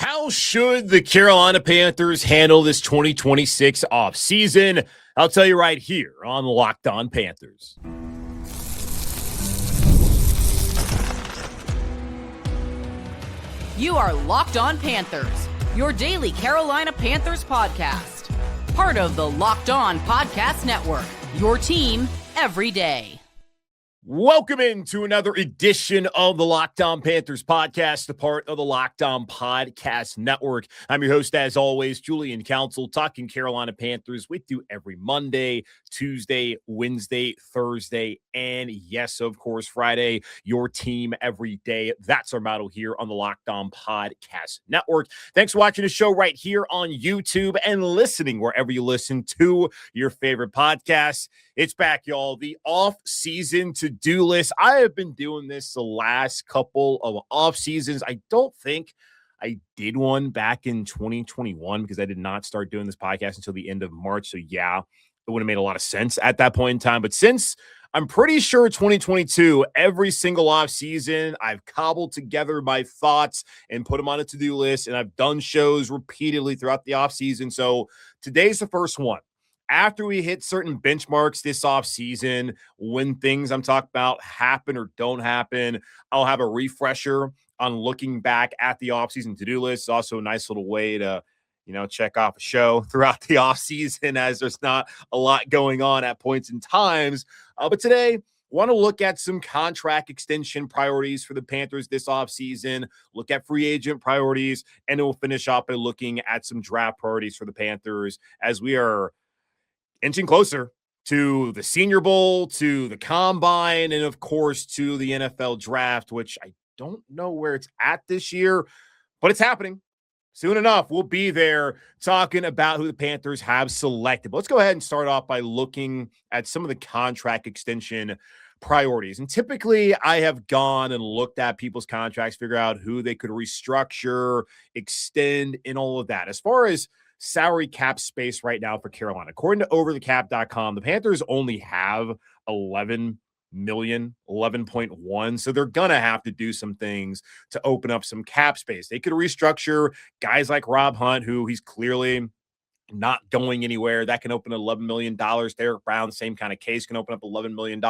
How should the Carolina Panthers handle this 2026 offseason? I'll tell you right here on Locked On Panthers. You are Locked On Panthers, your daily Carolina Panthers podcast. Part of the Locked On Podcast Network, your team every day. Welcome into another edition of the Locked On Panthers podcast, a part of the Locked On Podcast Network. I'm your host, as always, Julian Council, talking Carolina Panthers with you every Monday, Tuesday, Wednesday, Thursday, and yes, of course, Friday, your team every day. That's our motto here on the Locked On Podcast Network. Thanks for watching the show right here on YouTube and listening wherever you listen to your favorite podcasts. It's back, y'all. The off-season to-do list. I have been doing this the last couple of off-seasons. I don't think I did one back in 2021 because I did not start doing this podcast until the end of March. So, yeah, it would have made a lot of sense at that point in time. But since I'm pretty sure 2022, every single off-season, I've cobbled together my thoughts and put them on a to-do list, and I've done shows repeatedly throughout the off-season. So today's the first one. After we hit certain benchmarks this offseason, when things I'm talking about happen or don't happen, I'll have a refresher on looking back at the offseason to-do list. It's also a nice little way to, check off a show throughout the offseason as there's not a lot going on at points and times. But today, want to look at some contract extension priorities for the Panthers this offseason, look at free agent priorities, and then we'll finish up by looking at some draft priorities for the Panthers as we are inching closer to the Senior Bowl, to the Combine, and, of course, to the NFL Draft, which I don't know where it's at this year, but it's happening. Soon enough, we'll be there talking about who the Panthers have selected. But let's go ahead and start off by looking at some of the contract extension priorities. And typically, I have gone and looked at people's contracts, figure out who they could restructure, extend, and all of that. As far as salary cap space right now for Carolina, according to overthecap.com, the Panthers only have 11 million, 11.1. So they're going to have to do some things to open up some cap space. They could restructure guys like Rob Hunt, who he's clearly not going anywhere. That can open $11 million. Derek Brown, same kind of case, can open up $11 million.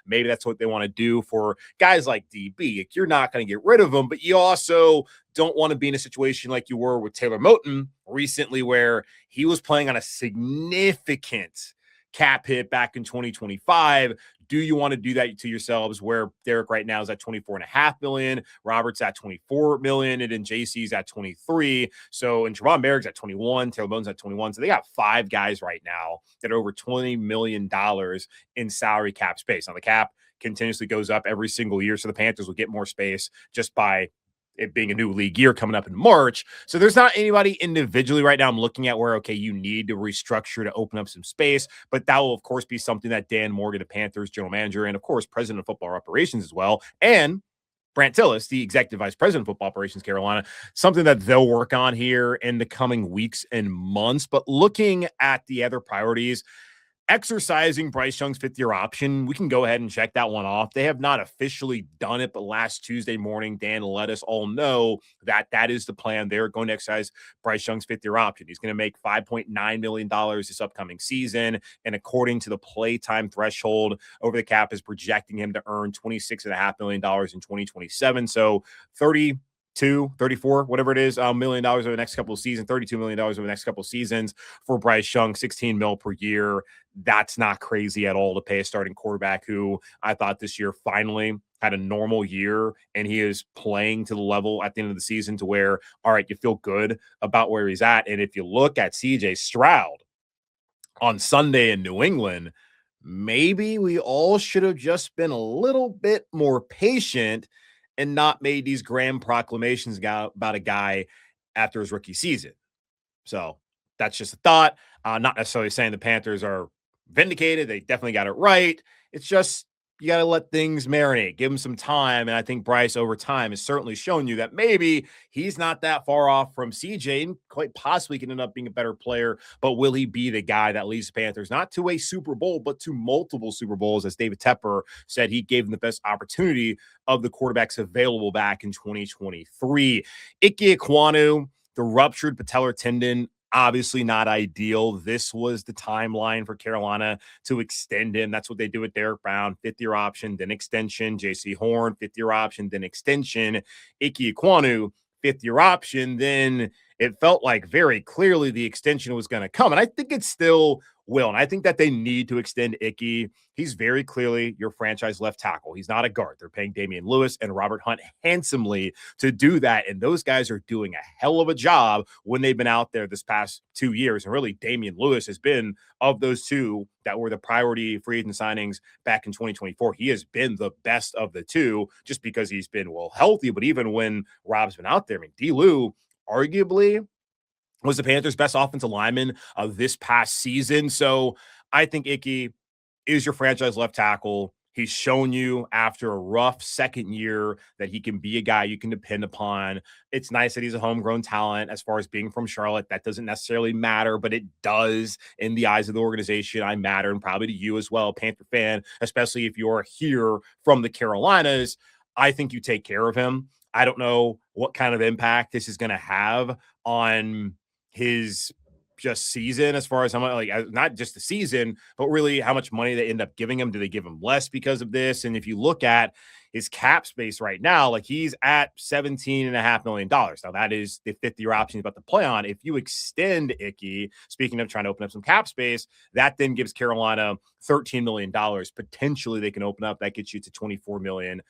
Maybe that's what they want to do for guys like DB. You're not going to get rid of them, but you also don't want to be in a situation like you were with Taylor Moton recently, where he was playing on a significant cap hit back in 2025. Do you want to do that to yourselves, where Derek right now is at $24.5 million, Robert's at $24 million, and then JC's at $23. So, and Javon Merrick's at $21, Taylor Bones at $21. So they got 5 guys right now that are over $20 million in salary cap space. Now the cap continuously goes up every single year, so the Panthers will get more space just by it being a new league year coming up in March. So there's not anybody individually right now I'm looking at where, okay, you need to restructure to open up some space, but that will, of course, be something that Dan Morgan, the Panthers general manager, and, of course, president of football operations as well, and Brant Tillis, the executive vice president of football operations, Carolina, something that they'll work on here in the coming weeks and months. But looking at the other priorities, exercising Bryce Young's 5th-year option, we can go ahead and check that one off. They have not officially done it, but last Tuesday morning, Dan let us all know that that is the plan. They're going to exercise Bryce Young's 5th-year option. He's going to make $5.9 million this upcoming season, and according to the playtime threshold, Over the Cap is projecting him to earn $26.5 million in 2027. So 34, whatever it is, $1 million over the next couple of seasons, $32 million over the next couple of seasons for Bryce Young, $16 million per year. That's not crazy at all to pay a starting quarterback who I thought this year finally had a normal year, and he is playing to the level at the end of the season to where, all right, you feel good about where he's at. And if you look at CJ Stroud on Sunday in New England, maybe we all should have just been a little bit more patient and not made these grand proclamations about a guy after his rookie season. So that's just a thought. Not necessarily saying the Panthers are vindicated. They definitely got it right. It's just you got to let things marinate, give him some time. And I think Bryce over time has certainly shown you that maybe he's not that far off from CJ and quite possibly can end up being a better player. But will he be the guy that leads the Panthers not to a Super Bowl, but to multiple Super Bowls? As David Tepper said, he gave them the best opportunity of the quarterbacks available back in 2023. Ickey Ekwonu The ruptured patellar tendon, obviously not ideal. This was the timeline for Carolina to extend him. That's what they do with Derek Brown, 5th-year option, then extension. JC Horn, 5th-year option, then extension. Ickey Ekwonu, 5th-year option. Then it felt like very clearly the extension was going to come. And I think it still will. And I think that they need to extend Ickey. He's very clearly your franchise left tackle. He's not a guard. They're paying Damian Lewis and Robert Hunt handsomely to do that. And those guys are doing a hell of a job when they've been out there this past 2 years. And really, Damian Lewis has been, of those two that were the priority free agent signings back in 2024, he has been the best of the two just because he's been, well, healthy. But even when Rob's been out there, I mean, D-Lou arguably was the Panthers' best offensive lineman of this past season. So I think Ickey is your franchise left tackle. He's shown you after a rough second year that he can be a guy you can depend upon. It's nice that he's a homegrown talent as far as being from Charlotte. That doesn't necessarily matter, but it does in the eyes of the organization. I matter, and probably to you as well, Panther fan, especially if you're here from the Carolinas. I think you take care of him. I don't know what kind of impact this is going to have on his just season, as far as how much, like, not just the season, but really how much money they end up giving him. Do they give him less because of this? And if you look at his cap space right now, like, he's at $17.5 million. Now, that is the 5th-year option he's about to play on. If you extend Ickey, speaking of trying to open up some cap space, that then gives Carolina $13 million. Potentially they can open up. That gets you to $24 million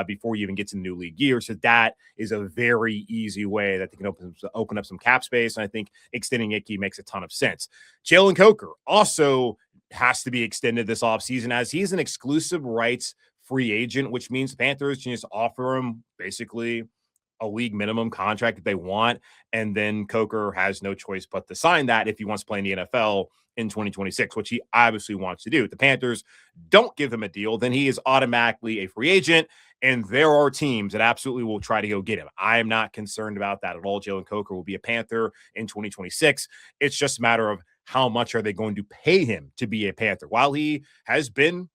before you even get to the new league year. So that is a very easy way that they can open up some cap space. And I think extending Ickey makes a ton of sense. Jalen Coker also has to be extended this offseason, as he's an exclusive rights free agent, which means the Panthers can just offer him basically a league minimum contract that they want. And then Coker has no choice but to sign that if he wants to play in the NFL in 2026, which he obviously wants to do. If the Panthers don't give him a deal, then he is automatically a free agent. And there are teams that absolutely will try to go get him. I am not concerned about that at all. Jalen Coker will be a Panther in 2026. It's just a matter of how much are they going to pay him to be a Panther. While he has been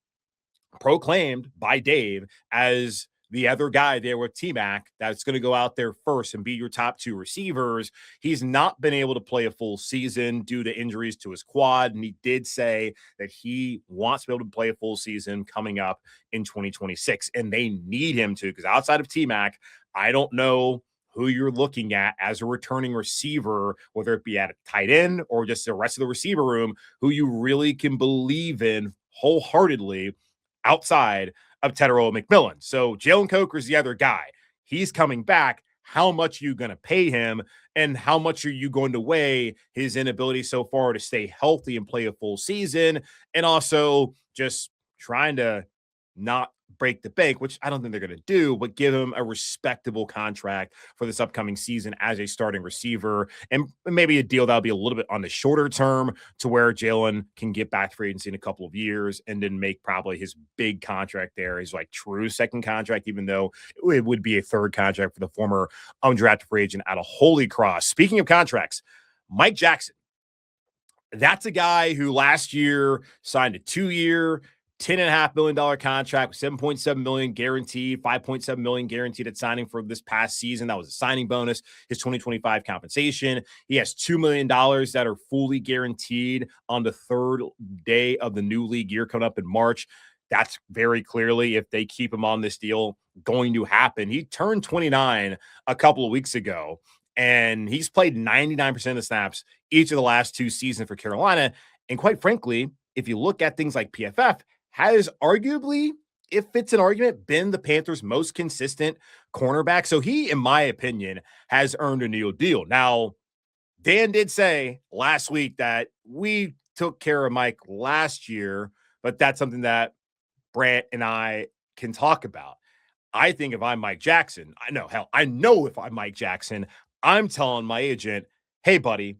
proclaimed by Dave as the other guy there with T-Mac that's going to go out there first and be your top 2 receivers, he's not been able to play a full season due to injuries to his quad. And he did say that he wants to be able to play a full season coming up in 2026. And they need him to, because outside of T-Mac, I don't know who you're looking at as a returning receiver, whether it be at a tight end or just the rest of the receiver room, who you really can believe in wholeheartedly outside of Tetairoa McMillan. So Jalen Coker is the other guy. He's coming back. How much are you going to pay him? And how much are you going to weigh his inability so far to stay healthy and play a full season? And also just trying to not break the bank, which I don't think they're going to do, but give him a respectable contract for this upcoming season as a starting receiver, and maybe a deal that'll be a little bit on the shorter term to where Jalen can get back to free agency in a couple of years and then make probably his big contract there, his like true second contract, even though it would be a third contract for the former undrafted free agent out of Holy Cross. Speaking of contracts, Mike Jackson, that's a guy who last year signed a 2-year, $10.5 million contract with $7.7 million guaranteed, $5.7 million guaranteed at signing for this past season. That was a signing bonus, his 2025 compensation. He has $2 million that are fully guaranteed on the 3rd day of the new league year coming up in March. That's very clearly, if they keep him on this deal, going to happen. He turned 29 a couple of weeks ago, and he's played 99% of the snaps each of the last 2 seasons for Carolina. And quite frankly, if you look at things like PFF, has arguably, if it's an argument, been the Panthers' most consistent cornerback. So he, in my opinion, has earned a new deal. Now, Dan did say last week that we took care of Mike last year, but that's something that Brant and I can talk about. I think if I'm Mike Jackson, I know if I'm Mike Jackson, I'm telling my agent, hey, buddy,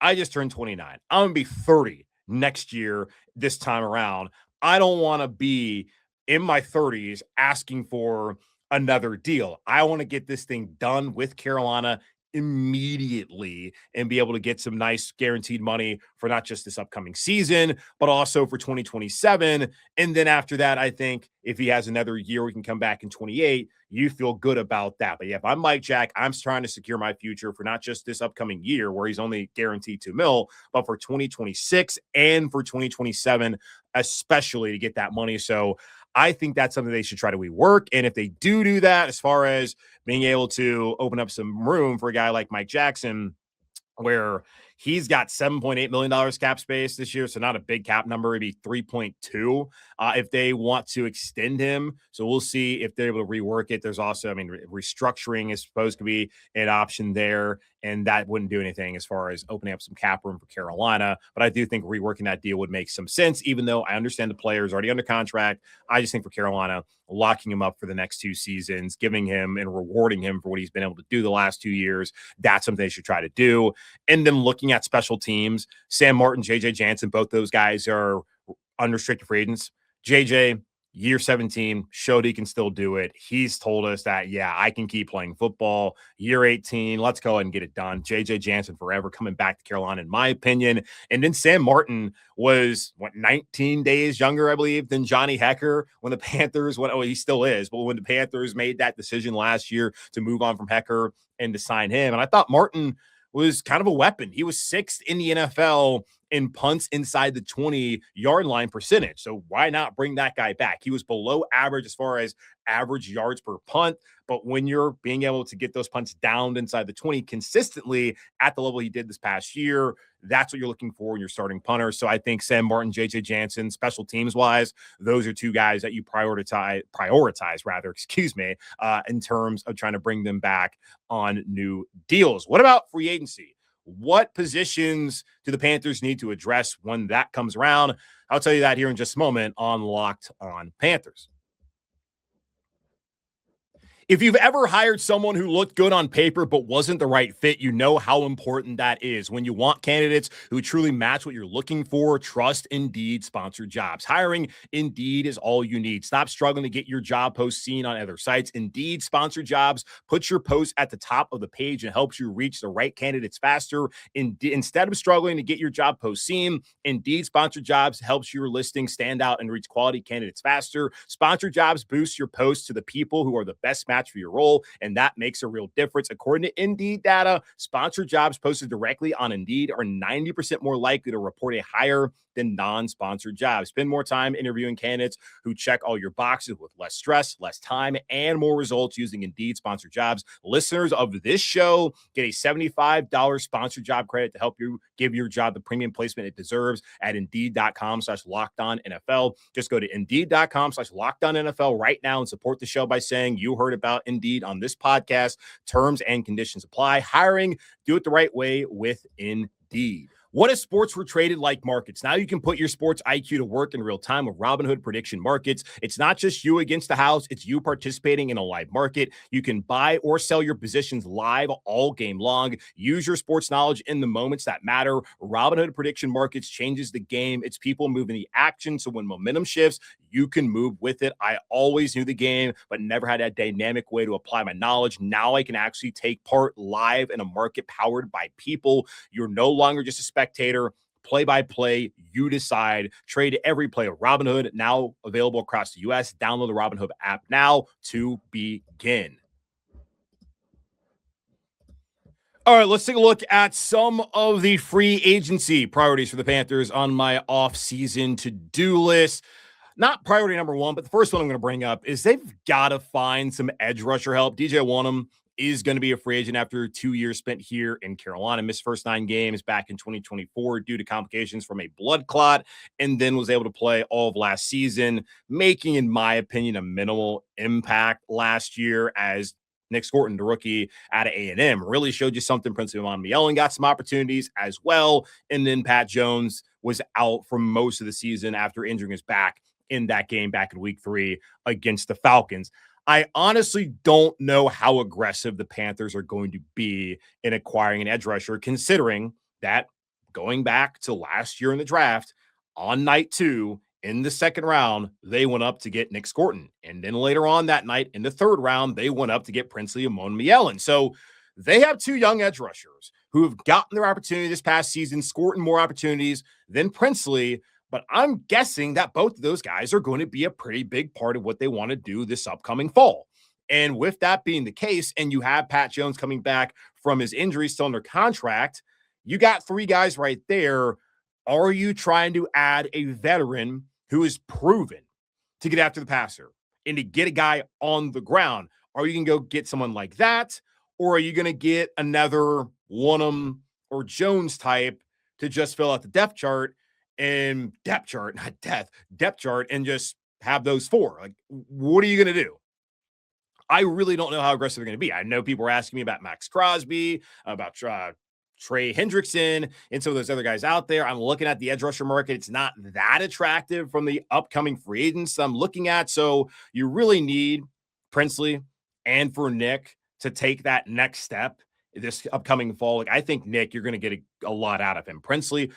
I just turned 29. I'm going to be 30 next year this time around. I don't want to be in my 30s asking for another deal. I want to get this thing done with Carolina immediately and be able to get some nice guaranteed money for not just this upcoming season, but also for 2027. And then after that, I think if he has another year, we can come back in 28. You feel good about that. But yeah, if I'm Mike Jack, I'm trying to secure my future for not just this upcoming year where he's only guaranteed $2 million, but for 2026 and for 2027, especially to get that money. So I think that's something they should try to rework. And if they do that, as far as being able to open up some room for a guy like Mike Jackson, where he's got $7.8 million cap space this year. So not a big cap number, it'd be 3.2 if they want to extend him. So we'll see if they're able to rework it. There's also, restructuring is supposed to be an option there, and that wouldn't do anything as far as opening up some cap room for Carolina. But I do think reworking that deal would make some sense, even though I understand the player is already under contract. I just think for Carolina, locking him up for the next 2 seasons, giving him and rewarding him for what he's been able to do the last 2 years, that's something they should try to do. And then looking at special teams, Sam Martin, JJ Jansen, both those guys are unrestricted free agents. JJ, year 17, showed he can still do it. He's told us that, yeah, I can keep playing football. Year 18, let's go ahead and get it done. JJ Jansen forever coming back to Carolina, in my opinion. And then Sam Martin was, 19 days younger, I believe, than Johnny Hekker when the Panthers, he still is, but when the Panthers made that decision last year to move on from Hekker and to sign him. And I thought Martin was kind of a weapon. He was 6th in the NFL in punts inside the 20-yard line percentage. So why not bring that guy back? He was below average as far as average yards per punt, but when you're being able to get those punts down inside the 20 consistently at the level he did this past year, that's what you're looking for when you're starting punter. So I think Sam Martin, JJ Jansen, special teams wise, those are 2 guys that you prioritize in terms of trying to bring them back on new deals. What about free agency? What positions do the Panthers need to address when that comes around? I'll tell you that here in just a moment on Locked On Panthers. If you've ever hired someone who looked good on paper but wasn't the right fit, you know how important that is. When you want candidates who truly match what you're looking for, trust Indeed sponsored jobs. Hiring Indeed is all you need. Stop struggling to get your job post seen on other sites. Indeed sponsored jobs puts your post at the top of the page and helps you reach the right candidates faster. Instead of struggling to get your job post seen, Indeed sponsored jobs helps your listing stand out and reach quality candidates faster. Sponsored jobs boost your posts to the people who are the best match for your role, and that makes a real difference. According to Indeed data, sponsored jobs posted directly on Indeed are 90% more likely to report a hire than non-sponsored jobs. Spend more time interviewing candidates who check all your boxes with less stress, less time, and more results using Indeed sponsored jobs. Listeners of this show get a $75 sponsored job credit to help you give your job the premium placement it deserves at Indeed.com/LockedOnNFL. Just go to Indeed.com/LockedOnNFL right now and support the show by saying you heard about Indeed on this podcast. Terms and conditions apply. Hiring, do it the right way with Indeed. What if sports were traded like markets? Now you can put your sports IQ to work in real time with Robinhood prediction markets. It's not just you against the house. It's you participating in a live market. You can buy or sell your positions live all game long. Use your sports knowledge in the moments that matter. Robinhood prediction markets changes the game. It's people moving the action. So when momentum shifts, you can move with it. I always knew the game, but never had a dynamic way to apply my knowledge. Now I can actually take part live in a market powered by people. You're no longer just a spectator. Play by play, you decide. Trade every play of Robinhood, now available across the U.S. Download the Robinhood app now to begin. All right, let's take a look at some of the free agency priorities for the Panthers on my off-season to-do list. Not priority number 1, but the first one I'm going to bring up is they've got to find some edge rusher help. DJ Ekwonu is going to be a free agent after 2 years spent here in Carolina. Missed first 9 games back in 2024 due to complications from a blood clot, and then was able to play all of last season, making, in my opinion, a minimal impact last year as Nick Scorton, the rookie out of A&M, really showed you something. Prince McMillan got some opportunities as well, and then Pat Jones was out for most of the season after injuring his back in that game back in week 3 against the Falcons. I honestly don't know how aggressive the Panthers are going to be in acquiring an edge rusher, considering that going back to last year in the draft, on night 2 in the second round, they went up to get Nick Scorton. And then later on that night in the third round, they went up to get Princely McMillan. So They have two young edge rushers who have gotten their opportunity this past season, scored more opportunities than Princely. But I'm guessing that both of those guys are going to be a pretty big part of what they want to do this upcoming fall. And with that being the case, and you have Pat Jones coming back from his injury still under contract, you got three guys right there. Are you trying to add a veteran who is proven to get after the passer and to get a guy on the ground? Are you going to go get someone like that? Or are you going to get another Wonnum or Jones type to just fill out the depth chart and depth chart and just have those four? Like, what are you going to do? I really don't know how aggressive they're going to be. I know people are asking me about Max Crosby, about Trey Hendrickson, and some of those other guys out there. I'm looking at the edge rusher market. It's not that attractive from the upcoming free agents I'm looking at. So you really need Princely and for Nick to take that next step this upcoming fall. Like, I think Nick, you're going to get a lot out of him. Princely,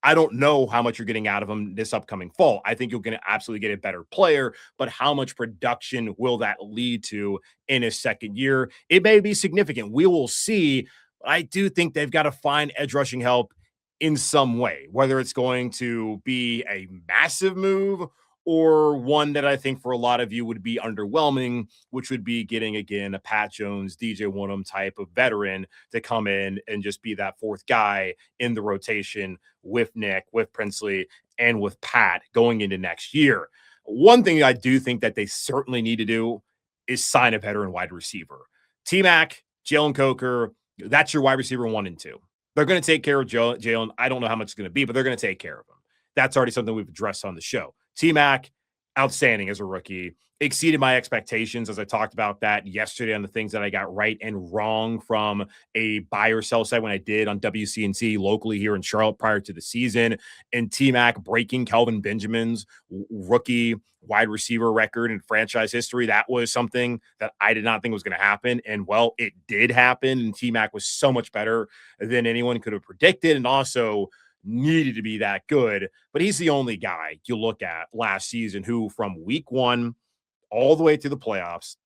I don't know how much you're getting out of him this upcoming fall. I think you're going to absolutely get a better player, but how much production will that lead to in his second year? It may be significant. We will see. I do think they've got to find edge rushing help in some way, whether it's going to be a massive move or one that I think for a lot of you would be underwhelming, which would be getting, again, a Pat Jones, DJ Wonnum type of veteran to come in and just be that fourth guy in the rotation with Nick, with Princely, and with Pat going into next year. One thing I do think that they certainly need to do is sign a veteran wide receiver. T-Mac, Jalen Coker, that's your wide receiver 1 and 2. They're going to take care of Jalen. I don't know how much it's going to be, but they're going to take care of him. That's already something we've addressed on the show. T-Mac, outstanding as a rookie, exceeded my expectations as I talked about that yesterday on the things that I got right and wrong from a buy or sell site when I did on WCNC locally here in Charlotte prior to the season. And T-Mac breaking Kelvin Benjamin's rookie wide receiver record in franchise history. That was something that I did not think was going to happen. And well, it did happen. And T-Mac was so much better than anyone could have predicted. And also needed to be that good, but he's the only guy you look at last season who from week 1 all the way through the playoffs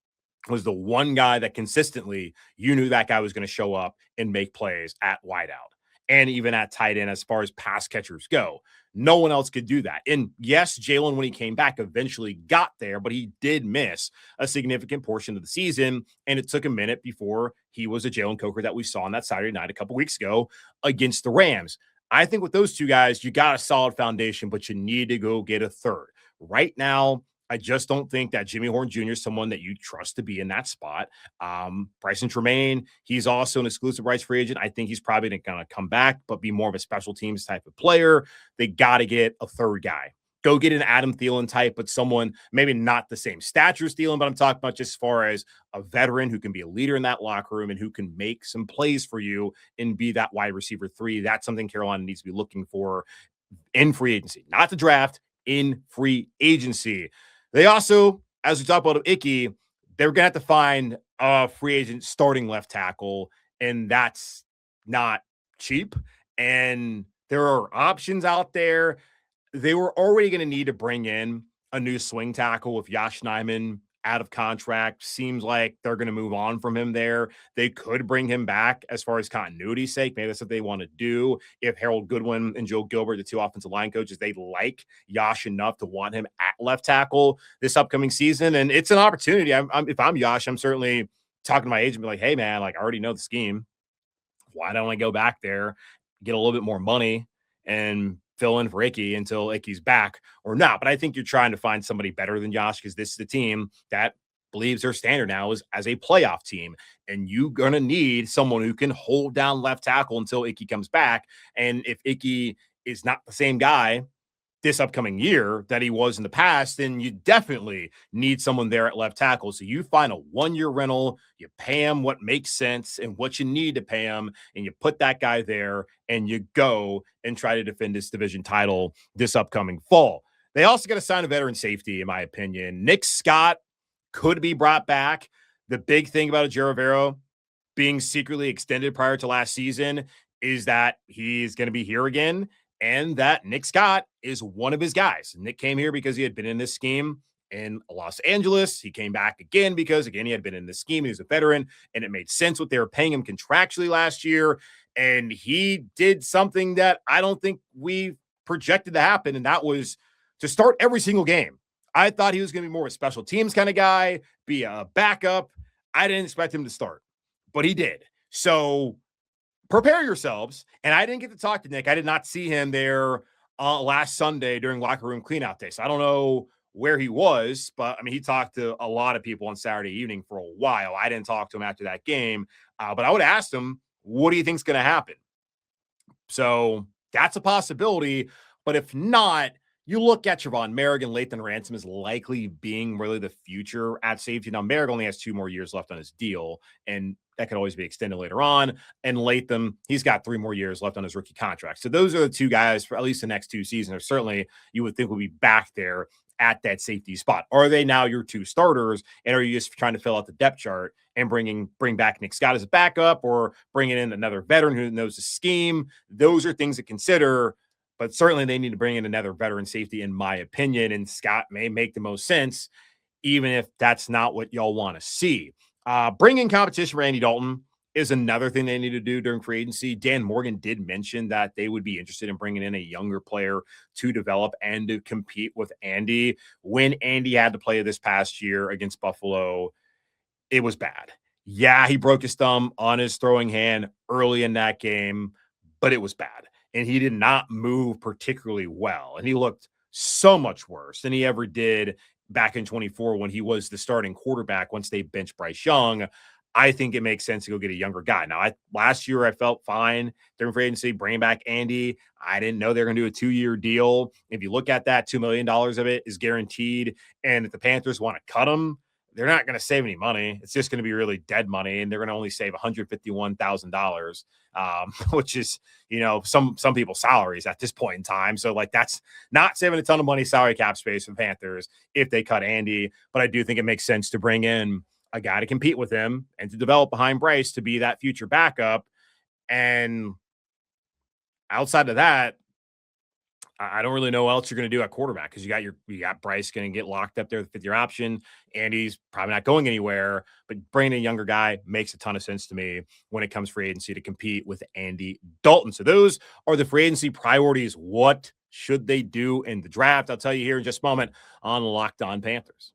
was the one guy that consistently you knew that guy was going to show up and make plays at wideout and even at tight end as far as pass catchers go. No one else could do that. And yes, Jalen, when he came back, eventually got there, but he did miss a significant portion of the season, and it took a minute before he was a Jalen Coker that we saw on that Saturday night a couple weeks ago against the Rams. I think with those two guys, you got a solid foundation, but you need to go get a third. Right now, I just don't think that Jimmy Horn Jr. is someone that you trust to be in that spot. Bryson Tremaine, he's also an exclusive rights free agent. I think he's probably going to come back, but be more of a special teams type of player. They got to get a third guy. Go get an Adam Thielen type, but someone maybe not the same stature as Thielen, but I'm talking about just as far as a veteran who can be a leader in that locker room and who can make some plays for you and be that wide receiver 3. That's something Carolina needs to be looking for in free agency, not the draft, in free agency. They also, as we talk about Ickey, they're going to have to find a free agent starting left tackle, and that's not cheap. And there are options out there. They were already going to need to bring in a new swing tackle with Yosh Nijman out of contract. Seems like they're going to move on from him there. They could bring him back as far as continuity's sake. Maybe that's what they want to do. If Harold Goodwin and Joe Gilbert, the two offensive line coaches, they like Yosh enough to want him at left tackle this upcoming season. And it's an opportunity. If I'm Yosh, I'm certainly talking to my agent, be like, hey, man, like I already know the scheme. Why don't I go back there, get a little bit more money, and fill in for Ickey until Ickey's back or not? But I think you're trying to find somebody better than Yosh because this is the team that believes their standard now is as a playoff team. And you're going to need someone who can hold down left tackle until Ickey comes back. And if Ickey is not the same guy this upcoming year that he was in the past, then you definitely need someone there at left tackle. So you find a 1-year rental, you pay him what makes sense and what you need to pay him, and you put that guy there and you go and try to defend this division title this upcoming fall. They also got to sign a veteran safety, in my opinion. Nick Scott could be brought back. The big thing about Ejiro Evero being secretly extended prior to last season is that he's going to be here again, and that Nick Scott is one of his guys. Nick came here because he had been in this scheme in Los Angeles. He came back again because, again, he had been in the scheme. He was a veteran, and it made sense what they were paying him contractually last year. And he did something that I don't think we projected to happen, and that was to start every single game. I thought he was going to be more a special teams kind of guy, be a backup. I didn't expect him to start, but he did. So prepare yourselves. And I didn't get to talk to Nick. I did not see him there last Sunday during locker room cleanout day. So I don't know where he was, but I mean, he talked to a lot of people on Saturday evening for a while. I didn't talk to him after that game, but I would have asked him, what do you think is going to happen? So that's a possibility. But if not, you look at Trevon Merrick and Lathan Ransom as likely being really the future at safety. Now, Merrick only has 2 more years left on his deal, and that could always be extended later on. And Lathan, he's got 3 more years left on his rookie contract. So those are the 2 guys for at least the next 2 seasons, or certainly you would think will be back there at that safety spot. Are they now your 2 starters, and are you just trying to fill out the depth chart and bring back Nick Scott as a backup, or bringing in another veteran who knows the scheme? Those are things to consider. But certainly they need to bring in another veteran safety, in my opinion, and Scott may make the most sense, even if that's not what y'all want to see. Bringing competition for Andy Dalton is another thing they need to do during free agency. Dan Morgan did mention that they would be interested in bringing in a younger player to develop and to compete with Andy. When Andy had to play this past year against Buffalo, it was bad. Yeah, he broke his thumb on his throwing hand early in that game, but it was bad. And he did not move particularly well. And he looked so much worse than he ever did back in 24 when he was the starting quarterback once they benched Bryce Young. I think it makes sense to go get a younger guy. Now, last year I felt fine during free agency, bringing back Andy. I didn't know they were going to do a 2-year deal. If you look at that, $2 million of it is guaranteed. And if the Panthers want to cut him, they're not going to save any money. It's just going to be really dead money, and they're going to only save $151,000, which is, some people's salaries at this point in time. So, that's not saving a ton of money, salary cap space for the Panthers if they cut Andy. But I do think it makes sense to bring in a guy to compete with him and to develop behind Bryce to be that future backup. And outside of that, I don't really know what else you're going to do at quarterback, because you got Bryce going to get locked up there with the 5th-year option. Andy's probably not going anywhere, but bringing a younger guy makes a ton of sense to me when it comes free agency to compete with Andy Dalton. So those are the free agency priorities. What should they do in the draft? I'll tell you here in just a moment on Locked On Panthers.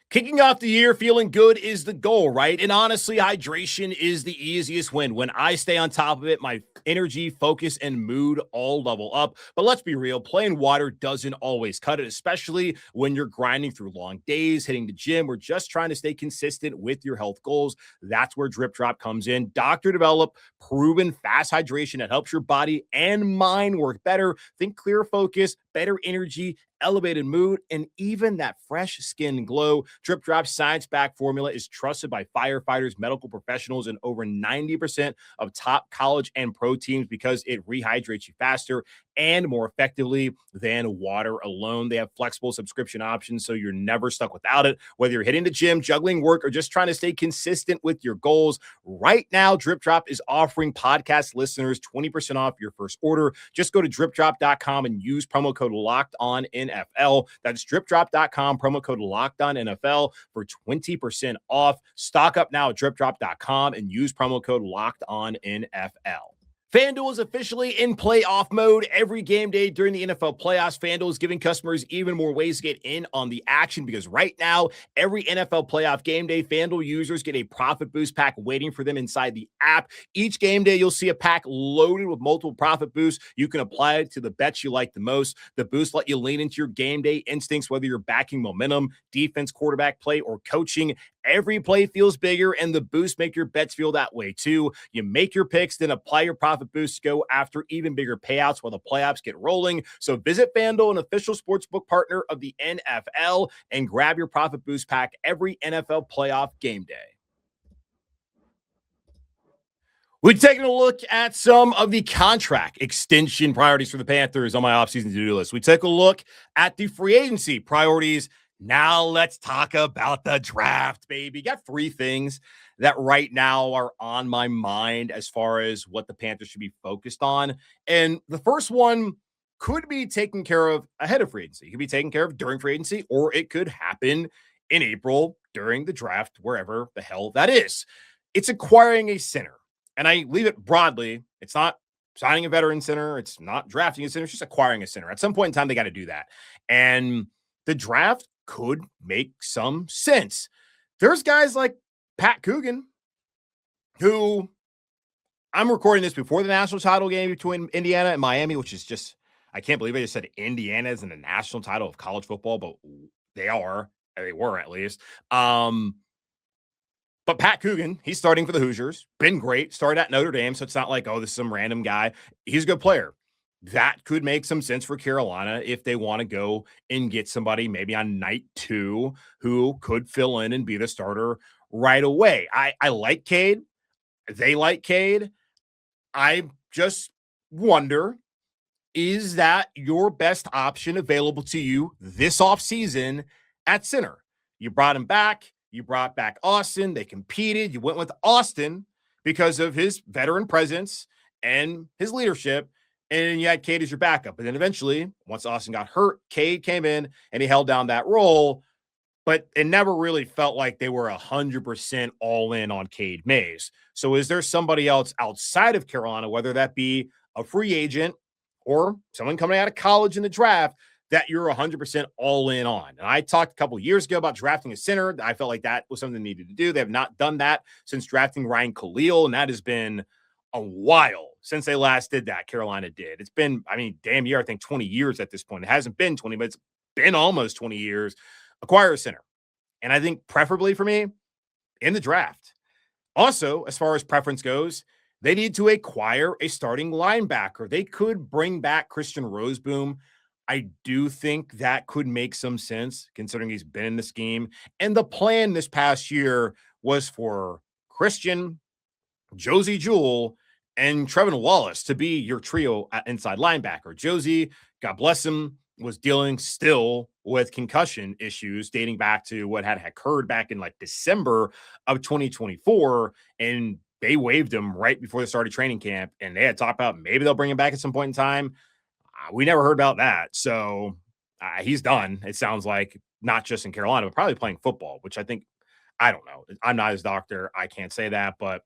Kicking off the year feeling good is the goal, right? And honestly, hydration is the easiest win. When I stay on top of it, my energy, focus, and mood all level up. But let's be real, plain water doesn't always cut it, especially when you're grinding through long days, hitting the gym, or just trying to stay consistent with your health goals. That's where Drip Drop comes in. Doctor-developed, proven fast hydration that helps your body and mind work better. Think clear focus, better energy, elevated mood, and even that fresh skin glow. Drip Drop's science-backed formula is trusted by firefighters, medical professionals, and over 90% of top college and pro teams because it rehydrates you faster and more effectively than water alone. They have flexible subscription options, so you're never stuck without it. Whether you're hitting the gym, juggling work, or just trying to stay consistent with your goals, right now, Drip Drop is offering podcast listeners 20% off your first order. Just go to dripdrop.com and use promo code LOCKEDONNFL. That's dripdrop.com, promo code LOCKEDONNFL for 20% off. Stock up now at dripdrop.com and use promo code LOCKEDONNFL. FanDuel is officially in playoff mode every game day during the NFL playoffs. FanDuel is giving customers even more ways to get in on the action, because right now, every NFL playoff game day, FanDuel users get a profit boost pack waiting for them inside the app. Each game day, you'll see a pack loaded with multiple profit boosts. You can apply it to the bets you like the most. The boosts let you lean into your game day instincts, whether you're backing momentum, defense, quarterback play, or coaching. Every play feels bigger, and the boosts make your bets feel that way too. You make your picks, then apply your profit boosts to go after even bigger payouts while the playoffs get rolling. So visit FanDuel, an official sportsbook partner of the NFL, and grab your profit boost pack every NFL playoff game day. We're taking a look at some of the contract extension priorities for the Panthers on my offseason to-do list. We take a look at the free agency priorities. Now let's talk about the draft, baby. Got 3 things that right now are on my mind as far as what the Panthers should be focused on. And the first one could be taken care of ahead of free agency. It could be taken care of during free agency, or it could happen in April during the draft, wherever the hell that is. It's acquiring a center. And I leave it broadly. It's not signing a veteran center. It's not drafting a center. It's just acquiring a center. At some point in time, they got to do that. And the draft could make some sense. There's guys like Pat Coogan, who I'm recording this before the national title game between Indiana and Miami, which is just, I can't believe I just said Indiana is in the national title of college football, but they were at least. But Pat Coogan, he's starting for the Hoosiers, been great, started at Notre Dame, so it's not like, oh, this is some random guy. He's a good player. That could make some sense for Carolina if they want to go and get somebody maybe on night 2 who could fill in and be the starter right away. I like Cade. They like Cade. I just wonder, is that your best option available to you this offseason at center? You brought him back. You brought back Austin. They competed. You went with Austin because of his veteran presence and his leadership. And you had Cade as your backup. And then eventually, once Austin got hurt, Cade came in and he held down that role. But it never really felt like they were 100% all in on Cade Mays. So is there somebody else outside of Carolina, whether that be a free agent or someone coming out of college in the draft, that you're 100% all in on? And I talked a couple of years ago about drafting a center. I felt like that was something they needed to do. They have not done that since drafting Ryan Khalil, and that has been a while since they last did that. Carolina did. It's been, damn near, I think 20 years at this point. It hasn't been 20, but it's been almost 20 years. Acquire a center. And I think preferably for me, in the draft. Also, as far as preference goes, they need to acquire a starting linebacker. They could bring back Christian Roseboom. I do think that could make some sense considering he's been in the scheme. And the plan this past year was for Christian, Josie Jewell, and Trevin Wallace to be your trio at inside linebacker. Josie, God bless him, was dealing still with concussion issues dating back to what had occurred back in like December of 2024. And they waived him right before the start of training camp. And they had talked about maybe they'll bring him back at some point in time. We never heard about that. So he's done. It sounds like, not just in Carolina, but probably playing football, which I think, I don't know. I'm not his doctor. I can't say that, but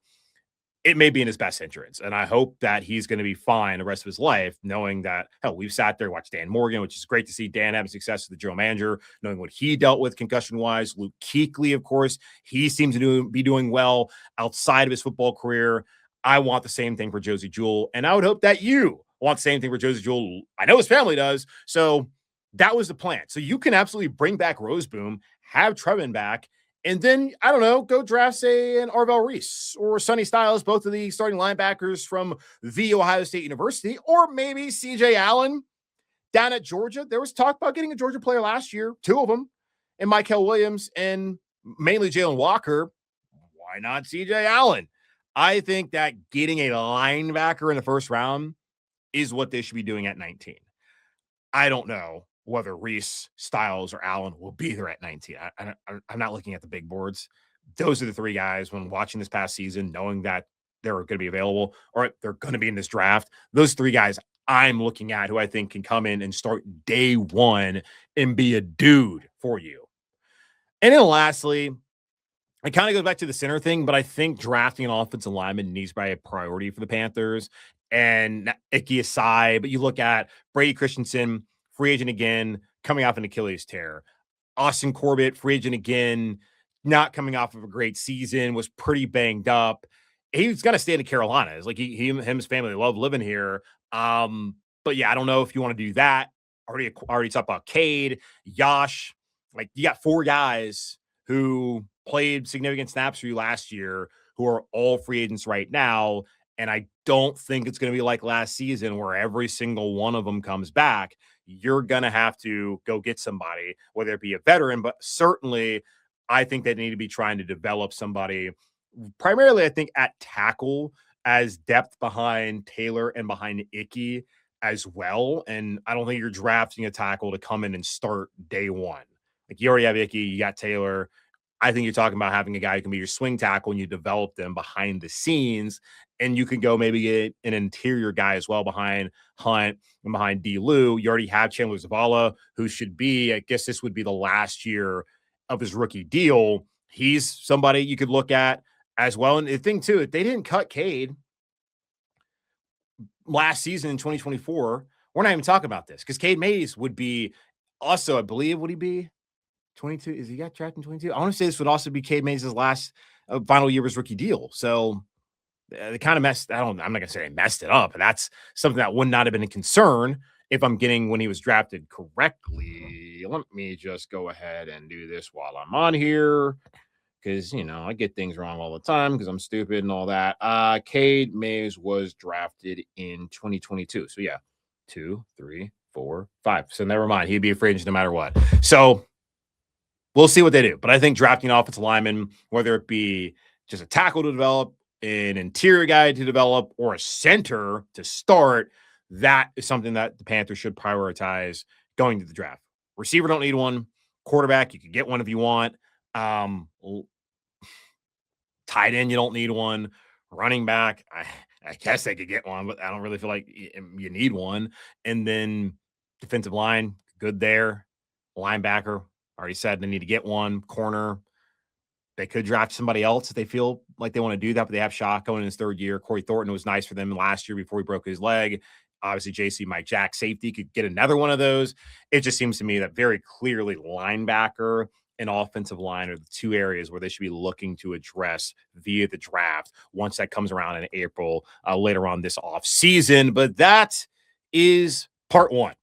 it may be in his best interest. And I hope that he's going to be fine the rest of his life, knowing that, hell, we've sat there, watched Dan Morgan, which is great to see Dan having success as the general manager, knowing what he dealt with concussion-wise. Luke Kuechly, of course, he seems to be doing well outside of his football career. I want the same thing for Josie Jewell, and I would hope that you want the same thing for Josie Jewell. I know his family does, so that was the plan. So you can absolutely bring back Roseboom, have Trevin back, and then, I don't know, go draft, say, an Arvell Reese or Sonny Styles, both of the starting linebackers from the Ohio State University, or maybe C.J. Allen down at Georgia. There was talk about getting a Georgia player last year, 2 of them, and Michael Williams and mainly Jalen Walker. Why not C.J. Allen? I think that getting a linebacker in the first round is what they should be doing at 19. I don't know whether Reese, Styles, or Allen will be there at 19. I'm not looking at the big boards. Those are the 3 guys when watching this past season, knowing that they're going to be available or they're going to be in this draft. Those 3 guys I'm looking at who I think can come in and start day 1 and be a dude for you. And then lastly, it kind of goes back to the center thing, but I think drafting an offensive lineman needs to be a priority for the Panthers. And Ickey aside, but you look at Brady Christensen, free agent again, coming off an Achilles tear. Austin Corbett, free agent again, not coming off of a great season, was pretty banged up. He's going to stay in Carolina. It's like him and his family love living here. But yeah, I don't know if you want to do that. Already talked about Cade, Yash. Like, you got 4 guys who played significant snaps for you last year who are all free agents right now. And I don't think it's going to be like last season where every single one of them comes back. You're going to have to go get somebody, whether it be a veteran, but certainly I think they need to be trying to develop somebody primarily, I think, at tackle as depth behind Taylor and behind Ickey as well. And I don't think you're drafting a tackle to come in and start day 1. Like, you already have Ickey, you got Taylor. I think you're talking about having a guy who can be your swing tackle and you develop them behind the scenes. And you can go maybe get an interior guy as well behind Hunt and behind D. Lou. You already have Chandler Zavala, who should be, I guess this would be the last year of his rookie deal. He's somebody you could look at as well. And the thing, too, if they didn't cut Cade last season in 2024, we're not even talking about this because Cade Mays would be also, I believe, would he be 22? Is he got drafted in 22? I want to say this would also be Cade Mays' last final year of his rookie deal. So they kind of messed. I'm not gonna say they messed it up, but that's something that would not have been a concern if I'm getting when he was drafted correctly. Let me just go ahead and do this while I'm on here because I get things wrong all the time because I'm stupid and all that. Cade Mays was drafted in 2022. So yeah, 2, 3, 4, 5. So never mind. He'd be a free agent no matter what. So we'll see what they do. But I think drafting an offensive lineman, whether it be just a tackle to develop, an interior guy to develop, or a center to start, that is something that the Panthers should prioritize going to the draft. Receiver don't need one. Quarterback, you can get one if you want. Tight end, you don't need one. Running back, I guess they could get one, but I don't really feel like you need one. And then defensive line, good there. Linebacker, already said they need to get one. Corner, they could draft somebody else if they feel like they want to do that, but they have Shock going in his third year. Corey Thornton was nice for them last year before he broke his leg. Obviously, JC Mike Jack, safety, could get another one of those. It just seems to me that very clearly linebacker and offensive line are the two areas where they should be looking to address via the draft once that comes around in April, later on this offseason. But that is part one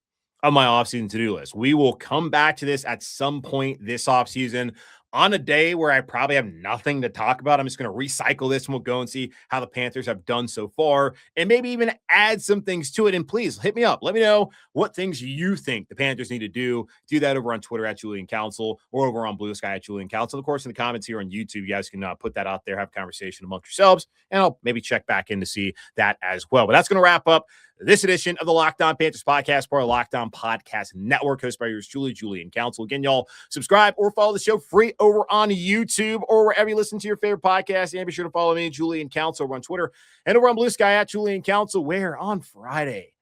of my offseason to-do list. We will come back to this at some point this offseason. On a day where I probably have nothing to talk about, I'm just going to recycle this and we'll go and see how the Panthers have done so far and maybe even add some things to it. And please hit me up. Let me know what things you think the Panthers need to do. Do that over on Twitter at Julian Council or over on Blue Sky at Julian Council. Of course, in the comments here on YouTube, you guys can put that out there, have a conversation amongst yourselves, and I'll maybe check back in to see that as well. But that's going to wrap up this edition of the Locked On Panthers podcast, part of the Locked On Podcast Network, hosted by yours, Julian Council. Again, y'all subscribe or follow the show free over on YouTube or wherever you listen to your favorite podcast. And be sure to follow me, Julian Council, over on Twitter and over on Blue Sky at Julian Council, where on Friday,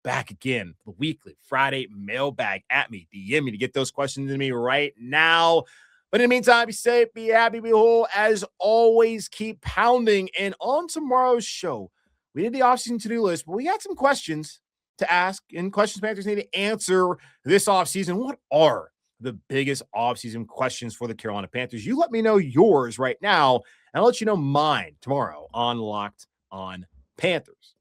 back again, the weekly Friday mailbag at me. DM me to get those questions to me right now. But in the meantime, be safe, be happy, be whole. As always, keep pounding. And on tomorrow's show, we did the offseason to-do list, but we got some questions to ask and questions Panthers need to answer this offseason. What are the biggest offseason questions for the Carolina Panthers? You let me know yours right now, and I'll let you know mine tomorrow on Locked On Panthers.